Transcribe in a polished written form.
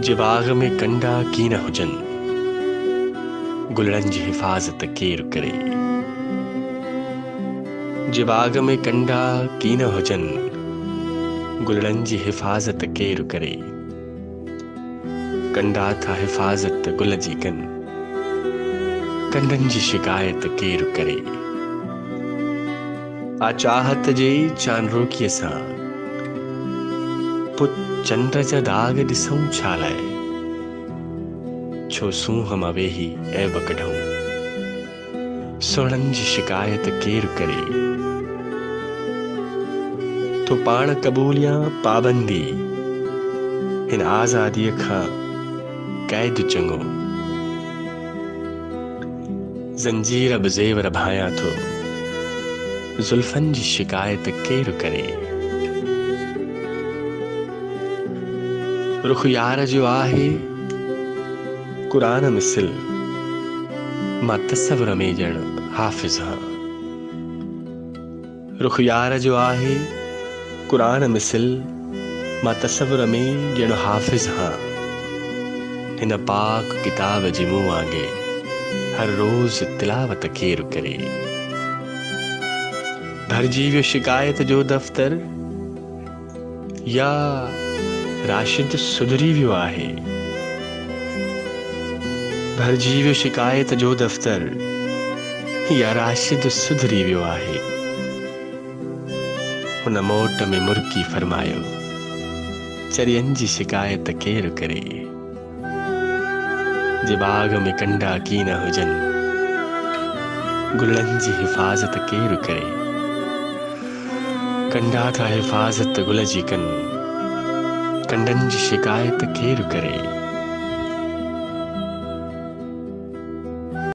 जे बाग में कंडा की न हुजन, गुलड़न जी हिफाजत केर करे। जे बाग में कंडा की न हुजन, गुलड़न जी हिफाजत केर करे। कंडा था हिफाजत गुल जी कन, कंडन जी शिकायत केर करे। आ चाहत जे चांद रोकीअ सां पुत चंड जा दाग ॾिसूं छा लाइ, छो सूंह मां वेही ऐब कढूं, सुहिणनि जी शिकायत केर करे। तो पाण क़बूल या पाबंदी, हिन आज़ादीअ खां क़ैद चङो। ज़ंजीर बि ज़ेवर भायां थो, ज़ुल्फ़नि जी शिकायत केर करे। रुख़ यार जो आहे क़ुरान मिसल, मां तसव्वुर में ॼण हाफ़िज़ हां। रुख़ यार जो आहे क़ुरान मिसल, मां तसव्वुर में ॼण हाफ़िज़ हां। हिन पाक किताब जी मूं वांगे हर रोज़ तिलावत केर करे। भरिजी वियो शिकायत जो दफ़्तर, या राशिद सुधरी वियो आहे। भरिजी वियो शिकायत जो दफ़्तर, या राशिद सुधरी वियो आहे। हुन मोट में मुर्की फरमायो, चरियनि जी शिकायत केर करे। जे बाग में कंडा की न हुजन, गुलनि जी हिफाजत केर करे। कंडा था हिफाजत गुल जी कन, कंडन जी शिकायत केर करे।